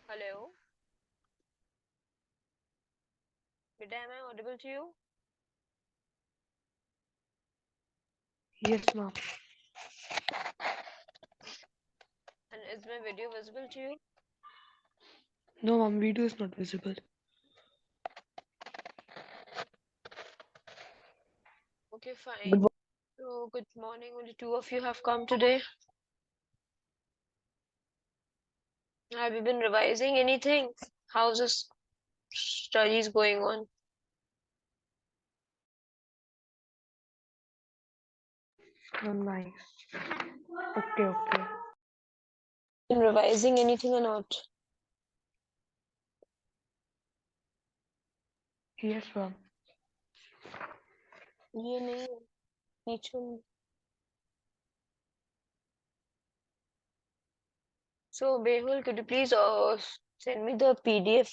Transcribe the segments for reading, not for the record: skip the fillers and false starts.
Hello, Bida, am I audible to you? Yes, ma'am. And is my video visible to you? No, ma'am, video is not visible. Okay, Good fine. morning. So, good morning. Only two of you have come today. Have you been revising anything? How's this studies going on? Nice. Okay, okay. Been revising anything or not? Yes, ma'am. ये नहीं है, पीछे में. So, Behul, could you please send me the PDF?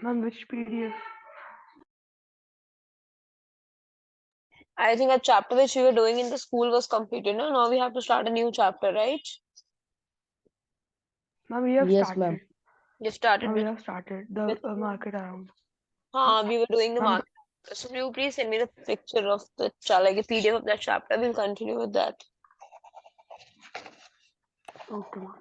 Ma'am, which PDF? I think a chapter which we were doing in the school was completed. No? Now we have to start a new chapter, right? Ma'am, we have Yes, ma'am. started. You started Ma'am, we with, have started the with market around. we were doing the Ma'am, market. So will you please send me the picture of the like a PDF of that chapter? We'll continue with that. okay, ma'am.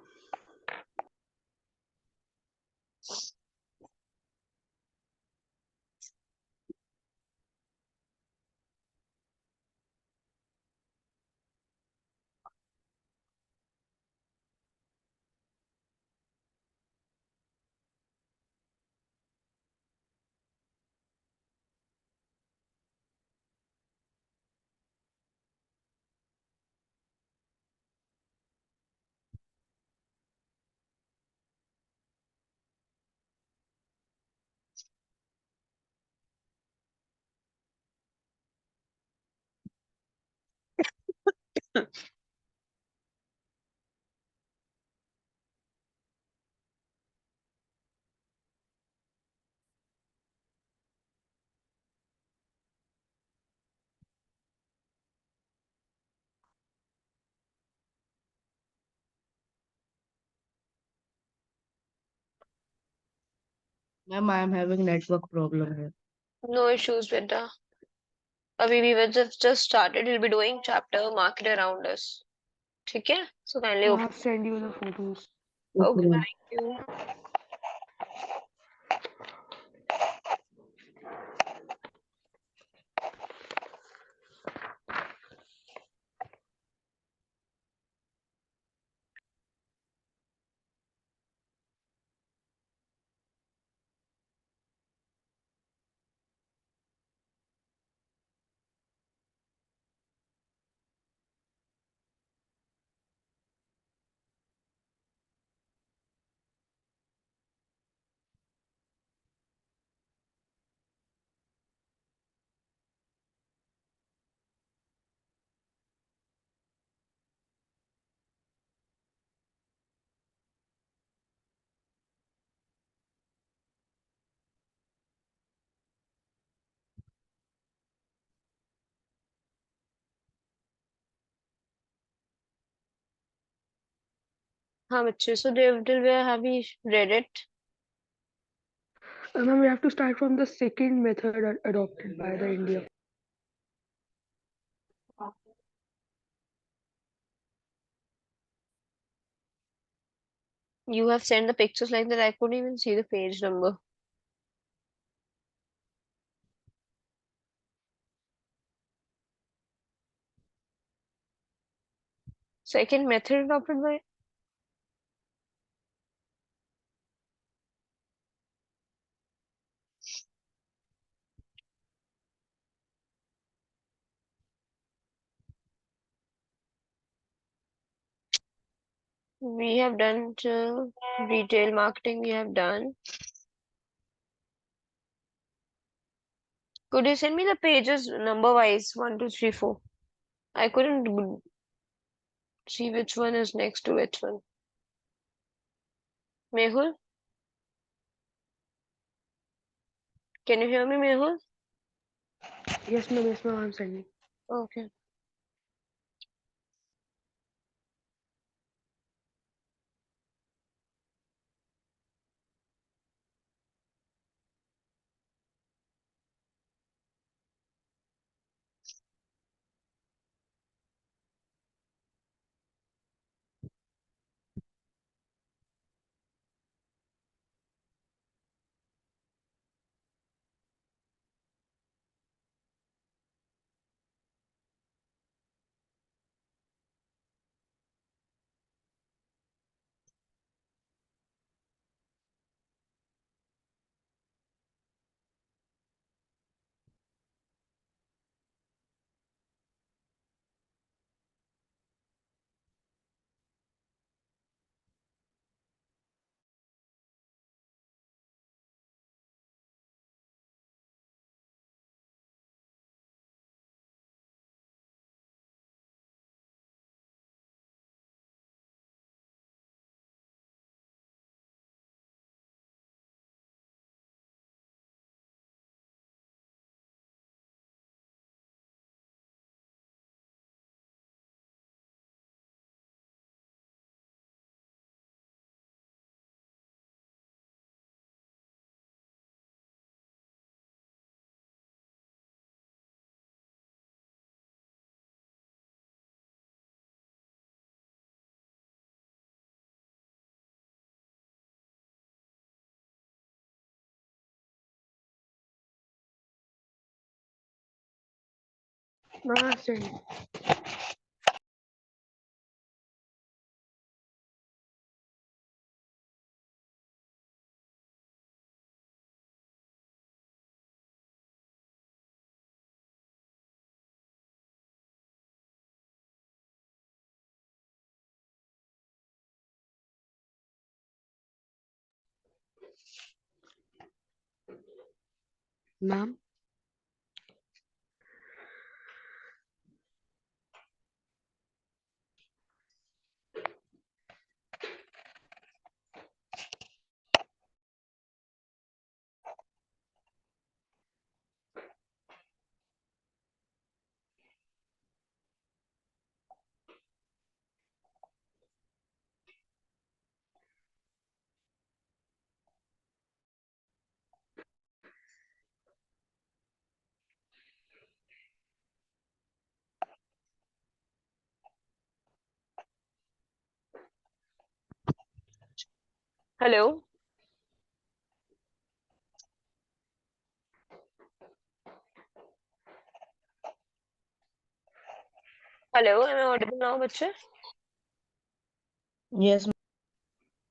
Ma'am, I am having network problem here. No issues, beta. अभी we were just started. We'll be doing chapter market around us. ठीक है? So kindly I open. have sent you the photos. Okay, Okay, ma'am. thank you. हाँ बच्चे. So till where have we read it? Ma'am, we have to start from the second method adopted by the India. You have sent the pictures like that. I couldn't even see the page number. Second method adopted by. We have done retail marketing. We have done. Could you send me the pages number wise? 1, 2, 3, 4. I couldn't see which one is next to which one. Mehul, can you hear me, Mehul? Yes, ma'am, I'm sending. Okay. Send. Ma'am. Hello. Hello, am I audible now बच्चे? Yes,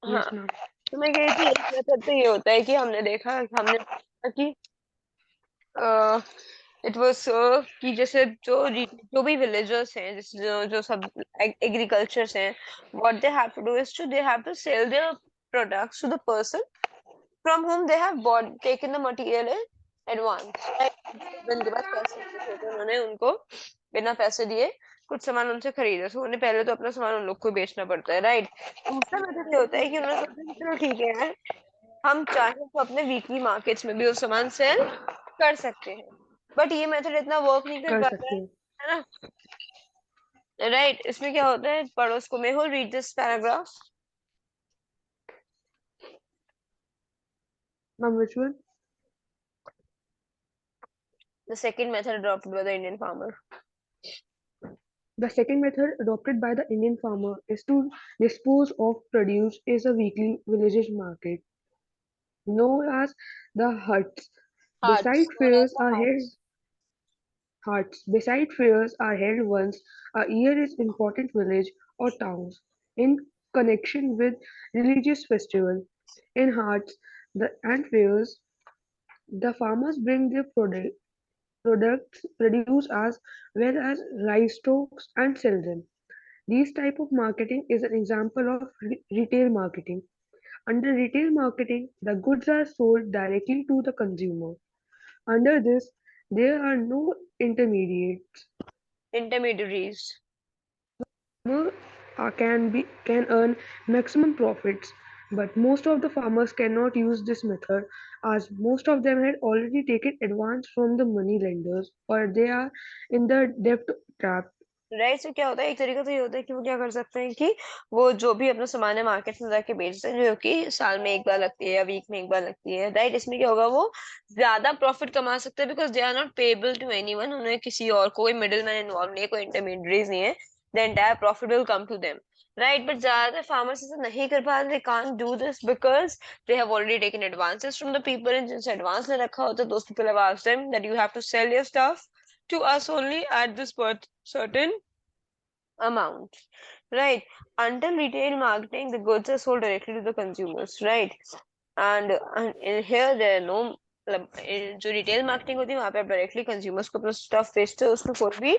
हाँ, Yes, ma'am. तो मैं कह रही थी एक method तो ये होता है कि हमने देखा कि इट वाज कि जैसे जो भी विलेजर्स हैं, जैसे जो सब एग्रीकल्चर्स हैं, what they have to do is to they have to sell their products to the person from whom they have bought taken the material in advance, right? जिनके पास पैसे नहीं थे तो उन्होंने उनको बिना पैसे दिए कुछ सामान उनसे खरीदा, तो उन्हें पहले तो अपना सामान उन लोग को बेचना पड़ता है, राइट? दूसरा मेथड ये होता है कि उन्होंने सोचा कि चलो ठीक है यार, हम चाहें तो अपने वीकली मार्केट्स में भी वो सामान सेल कर सकते हैं, बट ये मेथड इतना वर्क नहीं कर कर पाता सकते हैं. है ना? राइट, इसमें क्या होता है, पड़ोस को मैं हो read this paragraph. Ma'am, which one? The second method adopted by the Indian farmer. The second method adopted by the Indian farmer is to dispose of produce is a weekly villages market known as the huts. Beside Hearts, known as fairs the are held hearts. huts. Beside fairs are held once a year in important village or towns in connection with religious festival. In huts and fairs, the farmers bring their products produce as well as livestock and sell them. This type of marketing is an example of retail marketing. Under retail marketing, the goods are sold directly to the consumer. Under this, there are no intermediates. Intermediaries. Farmer can earn maximum profits, but most of the farmers cannot use this method as most of them had already taken advance from the money lenders or they are in the debt trap. Right, से क्या होता है, एक तरीका तो ये होता है कि वो क्या कर सकते हैं कि वो जो भी अपना सामान है मार्केट में जाके बेचते हैं, जो कि साल में एक बार लगती है या वीक में एक बार लगती है, राइट? इसमें क्या होगा, वो ज्यादा प्रॉफिट कमा सकते हैं because they are not payable to anyone, उन्हें किसी और कोई मिडिल मैन इन्वॉल्व नहीं है, कोई इंटरमीडिएरीज नहीं है, the entire profit will come to them, right? But ज्यादातर फार्मर्स ऐसा नहीं कर पाते, they can't do this because they have already taken advances from the people, and जिनसे एडवांस ले रखा होता है those people have asked them that you have to sell your stuff to us only at this certain amount, right? Until retail marketing, the goods are sold directly to the consumers, right? And in here there are no, मतलब जो retail marketing होती है वहां पे आप directly consumers को अपना stuff बेचते हो, उसमें कोई भी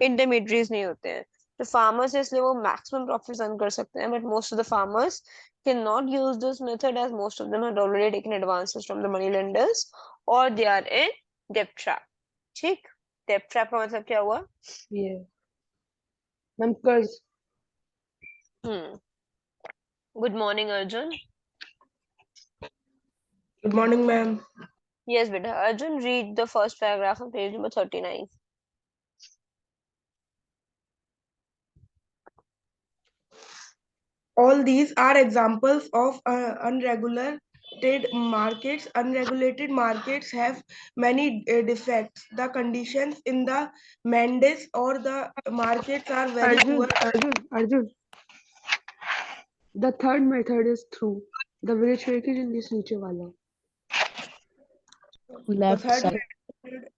इंटरमीडिएरीज नहीं होते हैं, तो फार्मर्स इसलिए वो मैक्सिमम प्रॉफिट अर्न कर सकते हैं, but most of the farmers can not use this method as most of them had already taken advances from the money lenders or they are in debt trap. ठीक, debt trap का मतलब क्या हुआ? Yeah. Ma'am, कर्ज. हम्म. Good morning, Arjun. Good morning, ma'am. Yes, beta. Arjun, read the first paragraph on page number 39. All these are examples of unregulated markets. Unregulated markets have many defects. The conditions in the mandis or the markets are very poor. Arjun. The third method is through. The village package in this नीचे वाला. The left third side. method,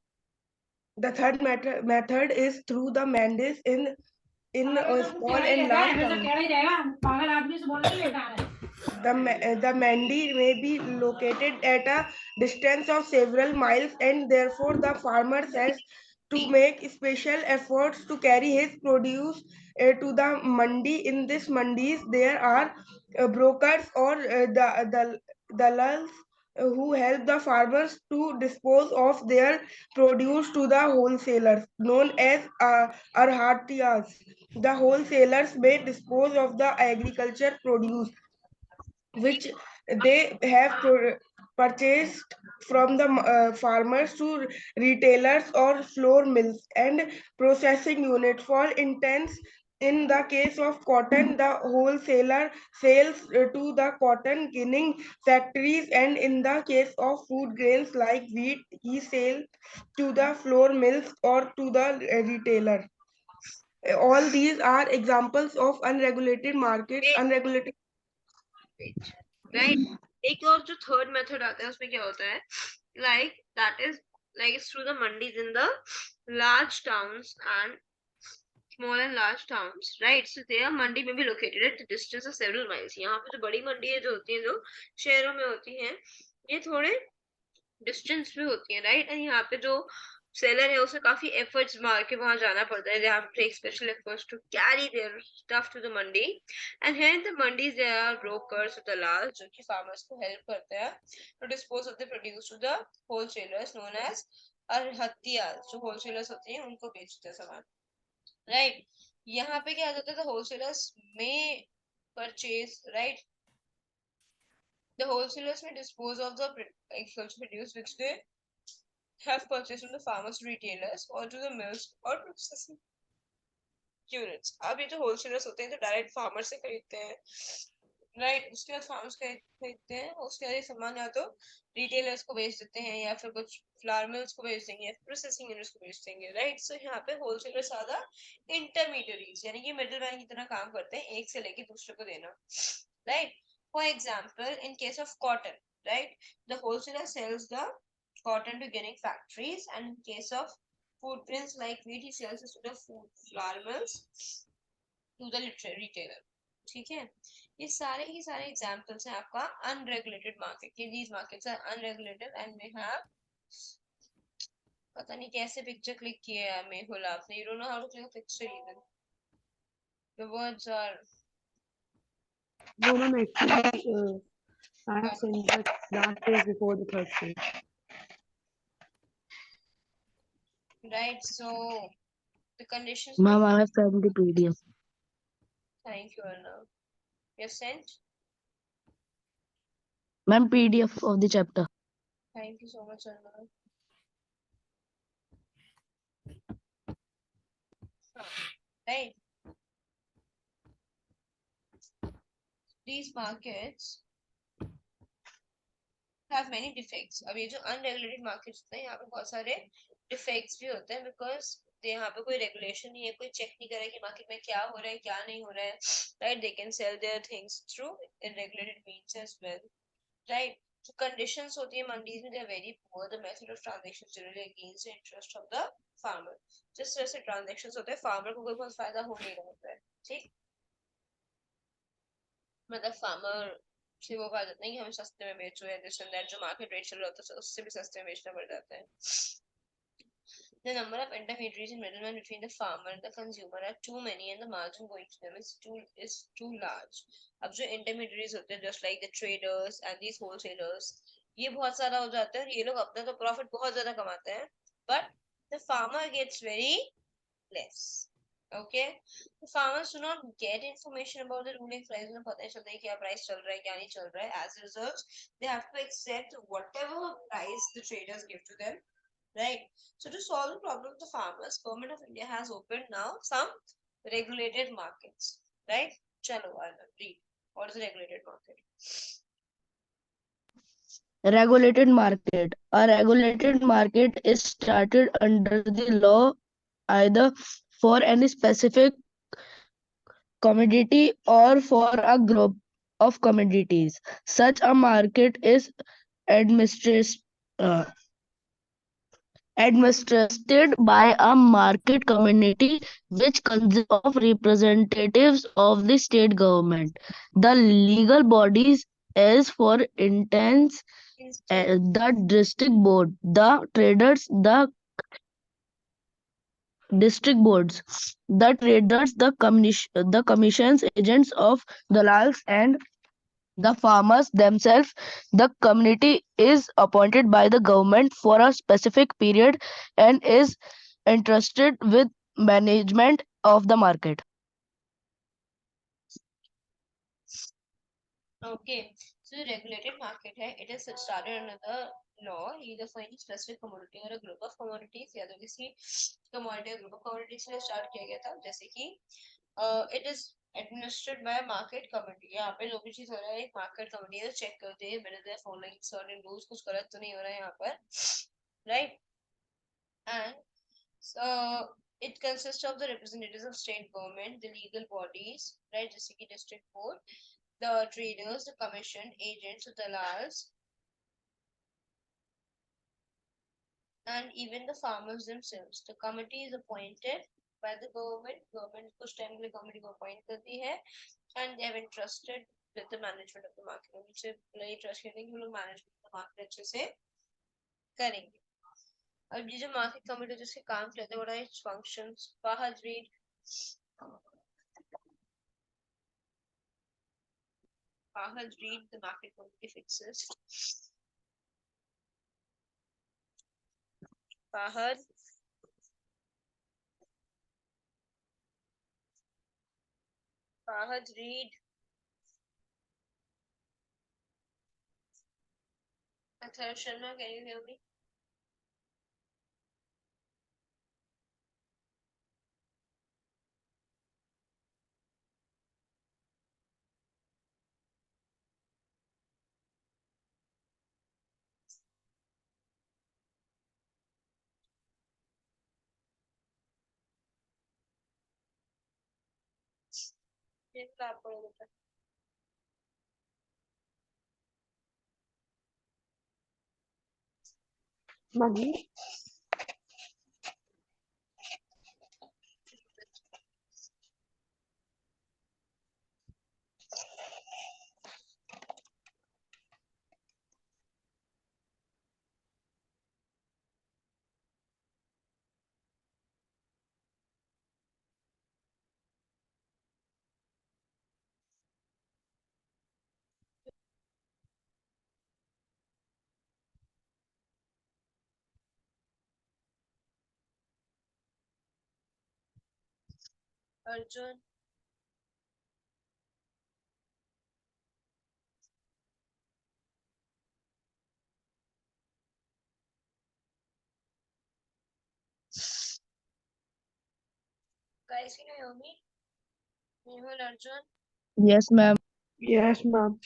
The third method is through the mandis in small and large towns. The mandi may be located at a distance of several miles, and therefore the farmer has to make special efforts to carry his produce to the mandi. In this mandis, there are brokers or the dalals who help the farmers to dispose of their produce to the wholesalers, known as arhatiyas. The wholesalers may dispose of the agriculture produce which they have purchased from the farmers to retailers or flour mills and processing unit. For instance, in the case of cotton, the wholesaler sells to the cotton ginning factories, and in the case of food grains like wheat, he sells to the flour mills or to the retailer. All these are examples of unregulated markets. Unregulated. Right. एक और जो third method आता है उसमें क्या होता है, like that is like through the mandis in the large towns and small and large towns, right? So they are मंडी में भी located at the distance of several miles. यहाँ पे जो बड़ी मंडी है जो होती है जो शहरों में होती है, ये थोड़े डिस्टेंस पे होती है, राइट? एंड यहाँ पे जो सेलर है उसे काफी एफर्ट्स मार के वहां जाना पड़ता है, they have to take special efforts to carry their stuff to the mandi, and here in the mandis there are brokers or dalals जो कि farmers को help करते हैं to dispose of the produce to the wholesalers known as arhatiyas, जो wholesalers होते हैं उनको बेचते हैं सामान, राइट? यहाँ पे क्या होता है, wholesalers में purchase, right? The wholesalers may dispose of the agricultural produce which they have purchased from the farmers to retailers or to the mills or processing units. अब ये जो wholesalers होते हैं जो डायरेक्ट फार्मर से खरीदते हैं, राइट? उसके बाद फार्मर्स खरीदते हैं, उसके बाद ये सामान या तो रिटेलर्स को बेच देते हैं या फिर कुछ फ्लावर मिल्स को बेच देंगे या प्रोसेसिंग यूनिट्स को बेच देंगे, राइट? सो यहाँ पे होलसेलर्स ज्यादा इंटरमीडियरीज यानी कि मिडिल मैन की तरह काम करते हैं, एक से लेके दूसरे को देना, right? For example in case of cotton, right, the wholesaler sells the cotton to ginning factories, and in case of food grains like wheat, he sells it to the food flour mills to the retailer. ठीक है, ये सारे ही सारे examples हैं आपका unregulated market के. These markets are unregulated and we have, पता नहीं कैसे पिक्चर क्लिक किए है मेहुल आपने, you don't know how to click picture even, the words are No, ma'am, actually, I have sent the last page before the third page. right. So the conditions. Ma'am, I have sent the PDF. Thank you, Arnav. You have sent. Ma'am, PDF of the chapter. Thank you so much, Arnav. Right. These markets have many defects. अब ये जो unregulated markets होते हैं यहाँ पे बहुत सारे defects भी होते हैं because यहाँ पे कोई regulation नहीं है, कोई check नहीं कर रहा है कि market में क्या हो रहा है क्या नहीं हो रहा है, right? They can sell their things through irregulated means as well, right? So conditions होती है मंडीज में, they are very poor. The method of transaction generally against the interest of the farmer. जिस तरह से transactions होते हैं farmer को कोई बहुत फायदा हो नहीं रहा होता है, ठीक? मतलब farmer से वो कहा जाता है कि हमें सस्ते में बेचो या दिस एंड दैट, जो मार्केट रेट चल रहा होता है उससे भी सस्ते में बेचना पड़ जाता है. The number of intermediaries and middlemen between the farmer and the consumer are too many and the margin going to them is too large. अब जो intermediaries होते हैं just like the traders and these wholesalers, ये बहुत सारा हो जाता है, ये लोग अपना तो प्रॉफिट बहुत ज्यादा कमाते हैं but the farmer gets very less. Okay, the farmers do not get information about the ruling price. उन्हें पता नहीं चलता है क्या प्राइस चल रहा है क्या नहीं चल रहा है. As a result, they have to accept whatever price the traders give to them, right? So to solve the problem of the farmers, Government of India has opened now some regulated markets, right? Chalo, Arnav, read. What is a regulated market? Regulated market. A regulated market is started under the law either for any specific commodity or for a group of commodities. Such a market is administered administered by a market community which consists of representatives of the state government. The legal bodies is for instance the district board, the traders, the commissions agents of dalals and the farmers themselves. The community is appointed by the government for a specific period and is entrusted with management of the market. Okay, so the regulated market है, it is started under the law either for any specific commodity or a group of commodities या तो किसी commodity or group of commodities से start किया गया था जैसे कि it is administered by a market committee. यहाँ पे जो भी चीज हो रहा है एक market committee है चेक करते हैं whether they are following certain rules कुछ गलत तो नहीं हो रहा है यहाँ पर, right? And so it consists of the representatives of state government, the legal bodies, right? जैसे कि district board, the traders, the commission agents, the dalals, and even the farmers themselves. The committee is appointed by the government. Government कुछ time के लिए committee को appoint करती है, and they have entrusted with the management of the market. उनसे ये trust करते हैं कि वो लोग management of the market अच्छे से करेंगे. अब ये जो market committee जिसके काम करते हैं, what are its functions? Fahad read. Fahad read the market committee fixes. Fahad. Fahad read. Athar Sharma, can you hear me? आप पढ़ो बेटा. Mani, Arjun. Guys, can you hear me? Mehul, Arjun. Yes, ma'am. yes, ma'am.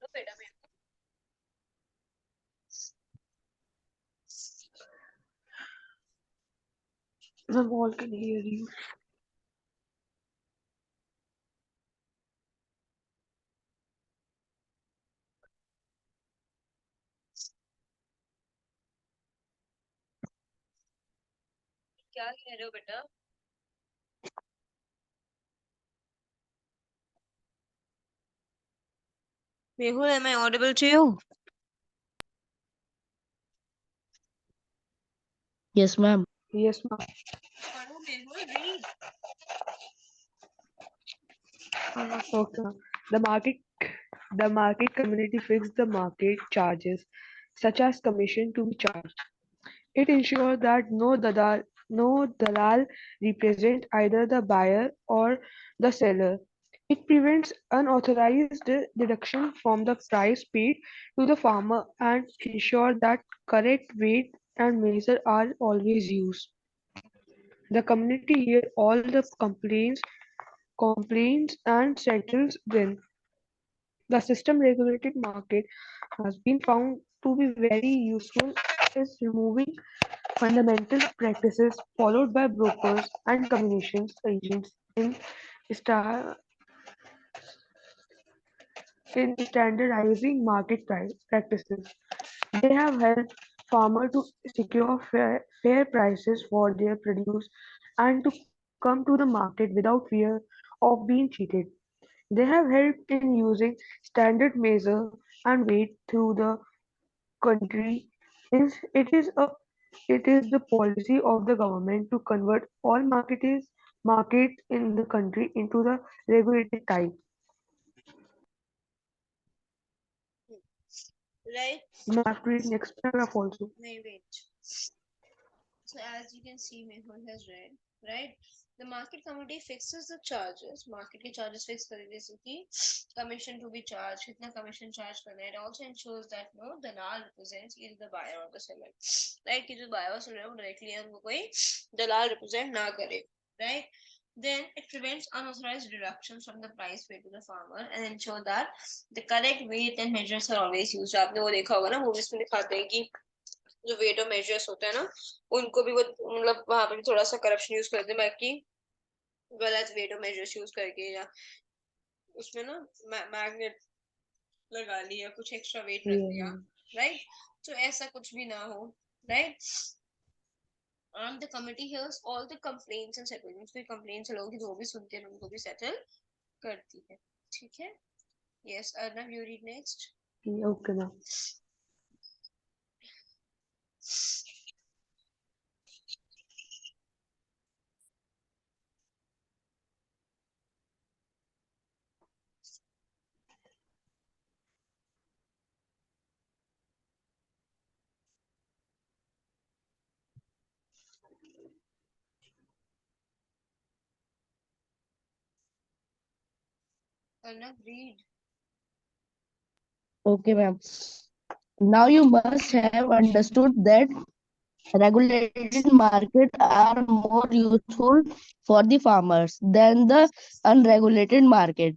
No, beta, Ma'am, all can hear you. क्या कह रहे हो बेटा? Mehul, am I audible to you? Yes, ma'am. Yes, ma'am. पढ़ो Mehul, read. Okay, ma'am. The market, the market community fixes the market charges, such as commission to be charged. It ensures that no dalal represent either the buyer or the seller. It prevents unauthorized deduction from the price paid to the farmer and ensures that correct weight and measure are always used. The community hears all the complaints and settles them. The system regulated market has been found to be very useful is removing fundamental practices followed by brokers and communications agents sta- in standardizing market practices. They have helped farmer to secure fair prices for their produce and to come to the market without fear of being cheated. They have helped in using standard measure and weight through the country. Is it is a it is the policy of the government to convert all markets in the country into the regulated type. Right? You have to read next paragraph also. Nay, wait. So as you can see, Mehul has read, right? The market committee fixes the charges. Market के charges fix कर जैसे कि commission to be charged, कितना commission charge करना है. It also ensures that no dalal represents either the buyer or the seller. Right? कि जो buyer or seller है वो directly हमको कोई dalal represent ना करे. Right? Then it prevents unauthorized deductions from the price paid to the farmer and ensure that the correct weight and measures are always used. आपने वो देखा होगा ना मूवीज में दिखाते हैं कि जो वेट और मेजर्स होते हैं ना उनको भी वो मतलब वहां पे भी थोड़ा सा करप्शन यूज करते हैं बाकी गलत वेट और मेजर्स यूज करके या उसमें ना मैग्नेट लगा लिया कुछ एक्स्ट्रा वेट रख दिया Yeah. राइट तो ऐसा कुछ भी ना हो right and the committee hears all the complaints and settlements कोई complaints लोगों की जो भी सुनते हैं उनको भी settle करती है ठीक है yes Arnav you read next Yeah, okay now. Arnav read Okay, ma'am. Now you must have understood that regulated markets are more useful for the farmers than the unregulated market.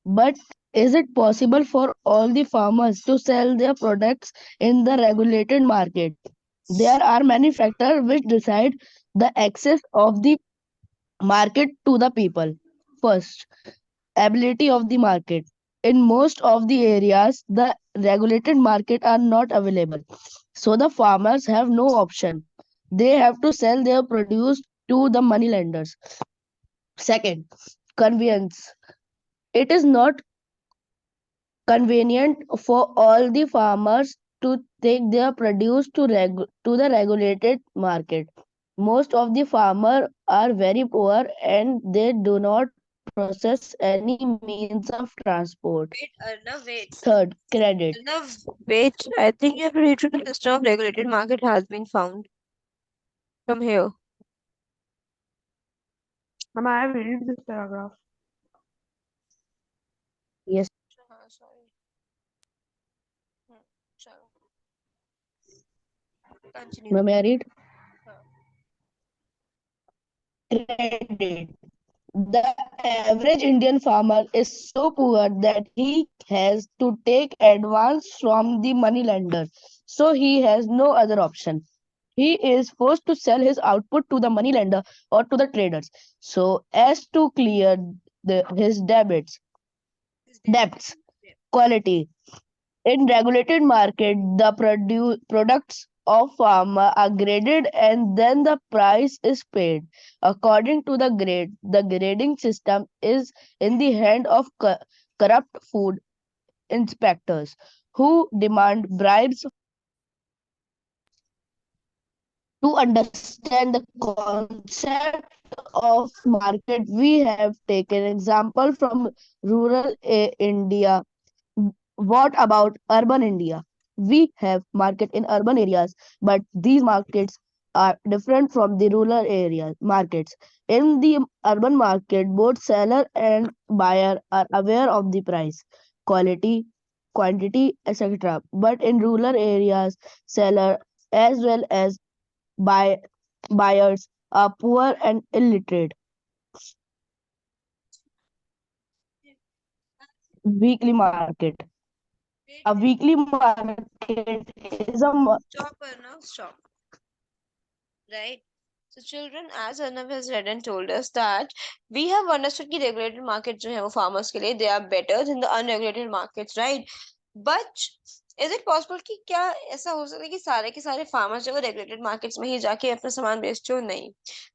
But is it possible for all the farmers to sell their products in the regulated market? There are many factors which decide the access of the market to the people. First, ability of the market. In most of the areas, the regulated market are not available. So the farmers have no option. They have to sell their produce to the money lenders. Second, convenience. It is not convenient for all the farmers to take their produce to the regulated market. Most of the farmers are very poor and they do not possess any means of transport. wait Arnav wait Third, credit. Arnav wait I think you have to read through the system of regulated market has been found from here Ma'am, I have read this paragraph. Yes, हाँ sorry चलो may continue I read? हाँ Credit. The average Indian farmer is so poor that he has to take advance from the money lender. So he has no other option. He is forced to sell his output to the money lender or to the traders so as to clear his This debit debts. Quality. In regulated market, the products of farmer are graded and then the price is paid according to the grade. The grading system is in the hand of corrupt food inspectors who demand bribes to understand the concept of market. We have taken example from rural India. What about urban India? We have market in urban areas, but these markets are different from the rural area markets. In the urban market, both seller and buyer are aware of the price, quality, quantity, etc. But in rural areas, seller as well as buy, buyers are poor and illiterate. Weekly market. wait A wait weekly market is a stop Arnav stop right so children as Arnav has read and told us that we have understood कि regulated market जो है वो farmers के लिए they are better than the unregulated markets right but is it possible कि क्या ऐसा हो सकता है कि सारे के सारे फार्मर्स जो रेगुलेटेड मार्केट्स में ही जाके अपना सामान बेचते हो? नहीं,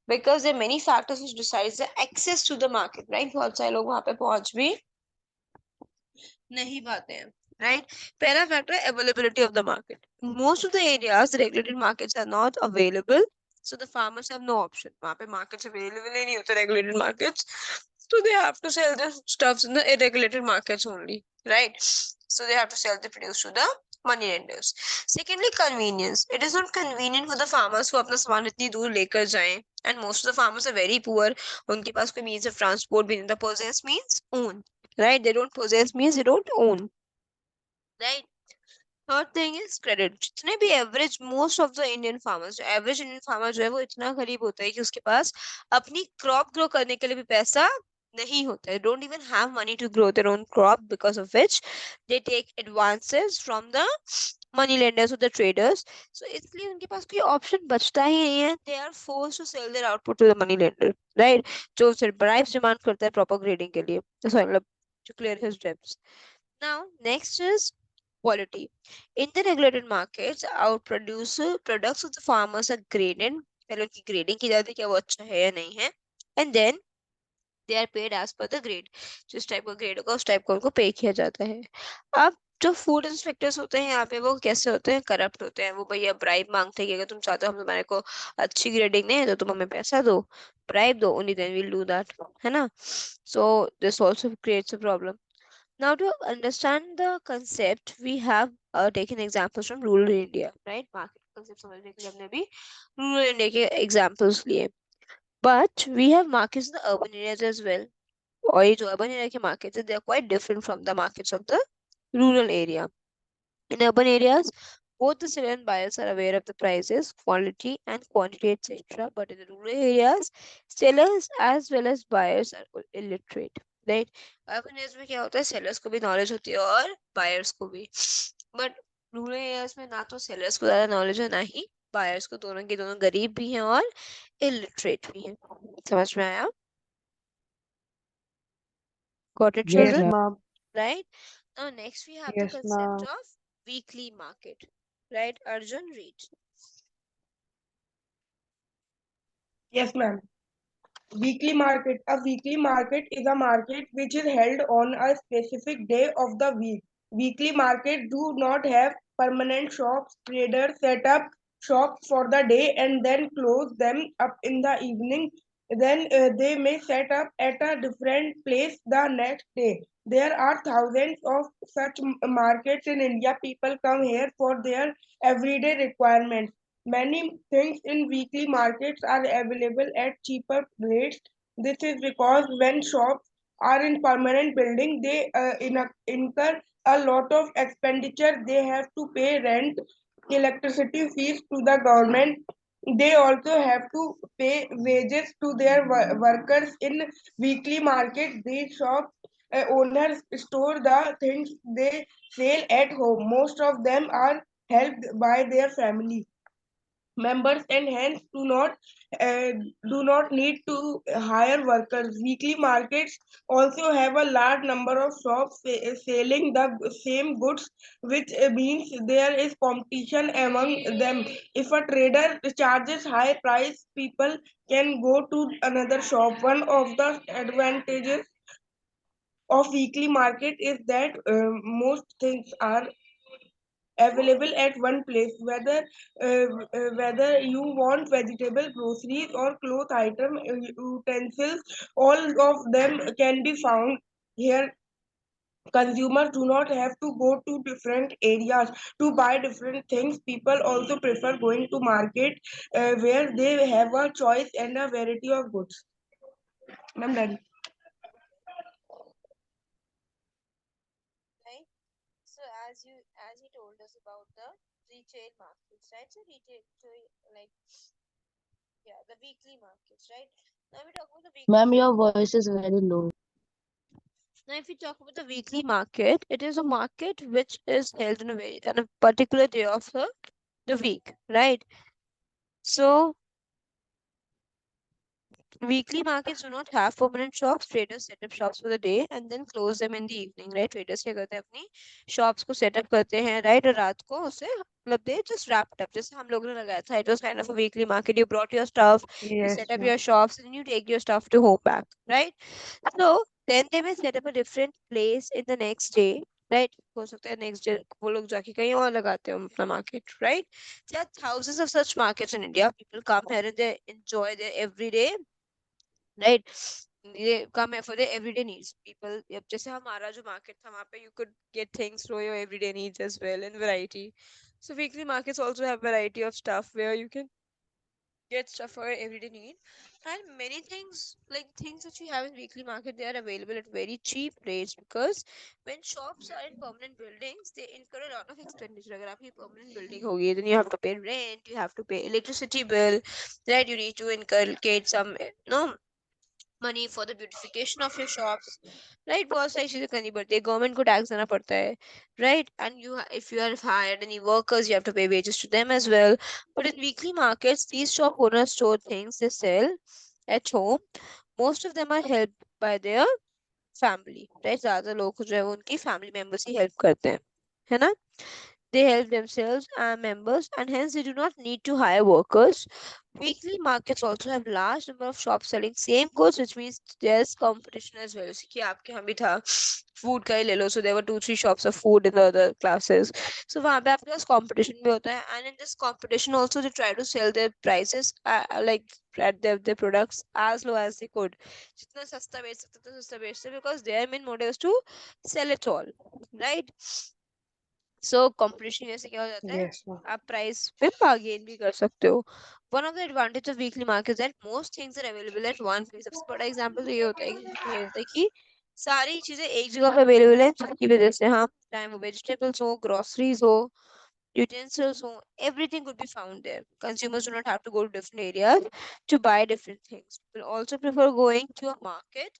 because there many factors which decides the access to the market, right? बहुत सारे लोग वहां पे पहुंच भी नहीं पाते हैं, राइट? पहला फैक्टर है availability of the market. Most of the areas regulated markets are not available, so the farmers have no option. वहां पे markets available ही नहीं होते, regulated markets, so they have to sell their stuffs in the irregulated markets only, right? So they have to sell the produce to the money lenders. Secondly, convenience. It is not convenient for the farmers को अपना सामान इतनी दूर लेकर जाएं, and most of the farmers are very poor. उनके पास कोई means of transport भी नहीं. The possess means own, right? They don't possess means they don't own, right? Third thing is credit. जितने भी average most of the Indian farmers, average Indian farmer जो है वो इतना गरीब होता है कि उसके पास अपनी क्रॉप ग्रो करने के लिए भी पैसा नहीं होता है. Don't even have money to grow their own crop, because of which they take advances from the money lenders और द ट्रेडर्स. सो इसलिए उनके पास कोई ऑप्शन बचता ही नहीं है. They are force to sell their output to the money lender, right? जो सिर्फ ब्राइब्स डिमांड करता है प्रॉपर ग्रेडिंग के लिए, सॉरी मतलब to clear his debts. Now, next is quality. In the regulated markets, our producer products of the farmers are graded. पहले उनकी grading की जाती है क्या वो अच्छा है या नहीं है, and then they are paid as per the grade. जिस टाइप का ग्रेड होगा उस टाइप का उनको पे किया जाता है. अब जो फूड इंस्पेक्टर्स होते हैं यहाँ पे वो कैसे होते हैं? करप्ट होते हैं. वो भैया ब्राइब मांगते हैं कि अगर तुम चाहते हो हम तुम्हारे को अच्छी ग्रेडिंग दें तो तुम हमें पैसा दो, ब्राइब दो, only then we'll do that, है ना? So this also creates a problem. Now, to understand the concept, we have taken examples from rural India, right? Market concept समझने के लिए हमने भी rural India के examples लिए. But we have markets in the urban areas as well. और ये जो urban area के markets हैं, they are quite different from the markets of the rural area. In urban areas, both the seller and buyers are aware of the prices, quality, and quantity, etc. But in the rural areas, sellers as well as buyers are illiterate. Right? Urban areas में क्या होता है? Sellers को भी knowledge होती है और buyers को भी. But rural areas में ना तो sellers को ज़्यादा knowledge है, ना ही buyers को. दोनों के दोनों गरीब भी हैं और illiterate भी हैं. समझ में आया? Got it, Yes, Yes, children? ma'am. ma'am. Right? Now, next we have the Yes, concept ma'am. of weekly market. Right, Arjun, read. Yes, ma'am. Weekly market. A weekly market is a market which is held on a specific day of the week. Weekly markets do not have permanent shops. Traders set up shops for the day and then close them up in the evening. Then they may set up at a different place the next day. There are thousands of such markets in India. People come here for their everyday requirements. Many things in weekly markets are available at cheaper rates. This is because when shops are in permanent building, they incur a lot of expenditure. They have to pay rent, electricity fees to the government. They also have to pay wages to their workers in weekly market. These shop owners store the things they sell at home. Most of them are helped by their family members and hence uh, do not need to hire workers. Weekly markets also have a large number of shops selling the same goods, which means there is competition among them. If a trader charges high price, people can go to another shop. One of the advantages of weekly market is that most things are available at one place, whether you want vegetable, groceries, or cloth item, utensils, all of them can be found here. Consumers do not have to go to different areas to buy different things. People also prefer going to market where they have a choice and a variety of goods. I'm done. Right? So as he told us about the retail markets, right? So retail, so like, yeah, the weekly markets, right? Now we talk about the weekly Ma'am, your market. voice is very low. Now, if we talk about the weekly market, it is a market which is held on a particular day of the week, right? So Weekly markets do not have permanent shops. Traders set up shops for the day and then close them in the evening, right? Traders क्या करते हैं, अपनी shops को set up करते हैं, right? और रात को उसे मतलब they just wrapped up, जैसे हम लोगों ने लगाया था. It was kind of a weekly market. You brought your stuff, you Yes, set up ma'am. your shops, and you take your stuff to home back, right? So then they may set up a different place in the next day, right? हो सकता है next day वो लोग जाके कहीं और लगाते हो अपना market, right? There are thousands of such markets in India. People come here and they enjoy their everyday, right? They come here for their everyday needs. People, अब जैसे हमारा जो market था वहाँ पे you could get things for your everyday needs as well in variety. So weekly markets also have variety of stuff where you can get stuff for your everyday need. And many things, like things that you have in weekly market, they are available at very cheap rates, because when shops are in permanent buildings, they incur a lot of expenditure. अगर आपकी permanent building होगी, then you have to pay rent, you have to pay electricity bill, right? You need to inculcate some, money for the beautification of your shops, right? बहुत सारी चीजें करनी पड़ती है, government को टैक्स देना पड़ता है, right? And if you have hired any workers, you have to pay wages to them as well. But in weekly markets, these shop owners store things they sell at home. Most of them are helped by their family, right? ज्यादा लोग जो है वो उनकी family members ही help करते हैं, है ना? They help themselves and members, and hence they do not need to hire workers. Weekly markets also have large number of shops selling same goods, which means there's competition as well. जैसे कि आपके यहाँ भी था, food का ही ले लो. So there were 2-3 shops of food in the other classes. So वहाँ पे आपके पास competition भी होता है, and in this competition also they try to sell their prices, like at their products as low as they could. जितना सस्ता बेच सकते उतना सस्ता बेचते, because their main motive is to sell it all, right? So competition वैसे क्या हो जाता है, Yes, ma'am. आप प्राइस पे बार्गेन भी कर सकते हो. One of the advantage of weekly market that most things are available at one place. सबसे बड़ा एग्जांपल तो ये होता है कि सारी चीजें एक जगह पे अवेलेबल है, जिसकी वजह से हम, चाहे वो वेजिटेबल्स हो, ग्रोसरीज हो, utensils हो, everything could be found there. Consumers do not have to go to different areas to buy different things. Will also prefer going to a market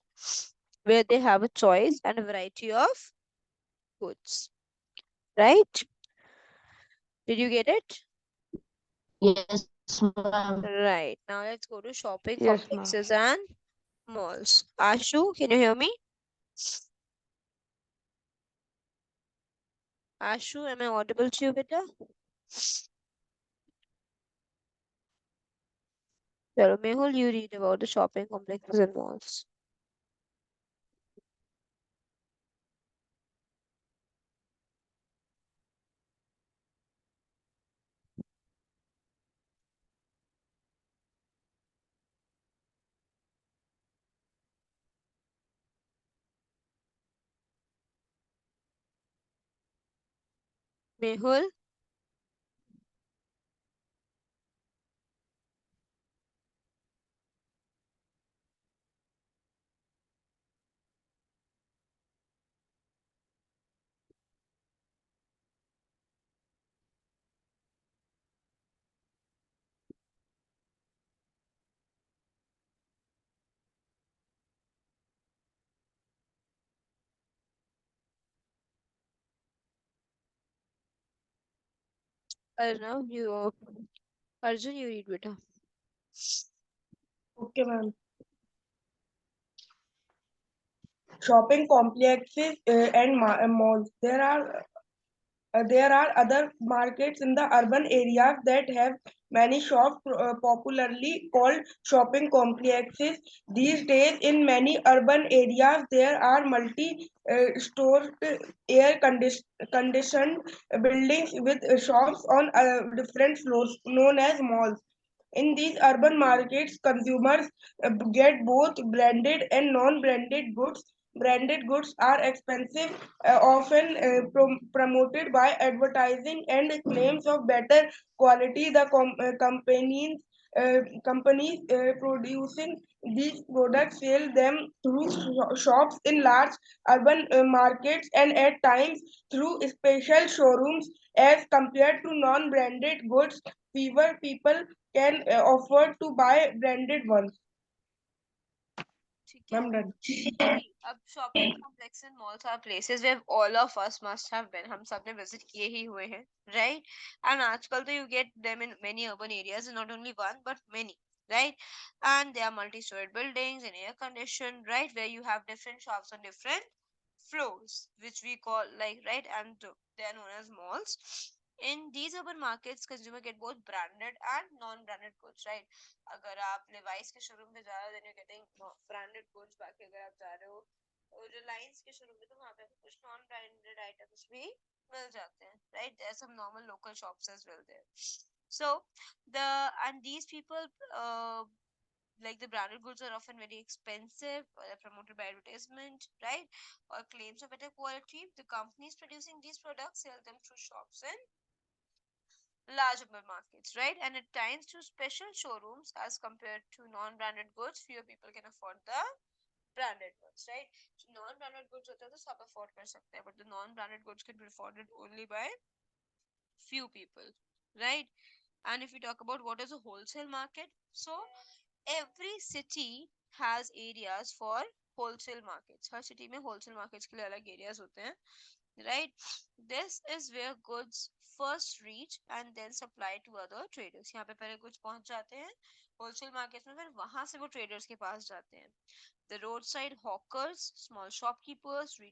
where they have a choice and a variety of goods, right? Did you get it? Yes, ma'am. Right. Now let's go to shopping Yes, ma'am. complexes and malls. Ashu, can you hear me? Ashu, am I audible to you, beta? Chalo, Mehul, you read about the shopping complexes and malls. Mehul, Arnav, Arjun, you read, beta. Okay, ma'am. Shopping complexes and malls. There are other markets in the urban areas that have many shops, popularly called shopping complexes. These days, in many urban areas, there are multi-stored, air-conditioned buildings with shops on different floors, known as malls. In these urban markets, consumers get both branded and non-branded goods. Branded goods are expensive, often promoted by advertising and claims of better quality. The companies producing these products sell them through shops in large urban markets, and at times through special showrooms. As compared to non-branded goods, fewer people can afford to buy branded ones. ठीक है. I'm done. See, अब shopping complex and malls are places where all of us must have been. हम सब ने visit किए ही हुए हैं, right? And आजकल तो you get them in many urban areas, and not only one but many. right? And they are multi-storied buildings and air conditioned, right? Where you have different shops on different floors, which we call like, right? And they are known as malls. In these urban markets, consumer get both branded and non-branded goods, right? अगर आप Levi's के showroom पे जा रहे हो, then you're getting branded goods. बाकी अगर आप जा रहे हो Reliance के showroom पे, तो वहाँ पे आपको कुछ non-branded items भी मिल जाते हैं, right? There are some normal local shops as well there. So the and these people like the branded goods are often very expensive or they're promoted by advertisement, right? Or claims of better quality. The companies producing these products sell them through shops and large urban markets, right? And at times through special showrooms as compared to non-branded goods, fewer people can afford the branded goods, right? So non-branded goods होते हैं तो सब afford कर सकते हैं, but the non-branded goods can be afforded only by few people, right? And if we talk about what is a wholesale market, so every city has areas for wholesale markets. Her city में wholesale markets के लिए अलग areas होते हैं, right? This is where goods first reach and then supply to other traders. यहाँ पे पहले goods पहुंच जाते हैं wholesale markets में, फिर वहां से वो traders के पास जाते हैं. The roadside hawkers, small shopkeepers,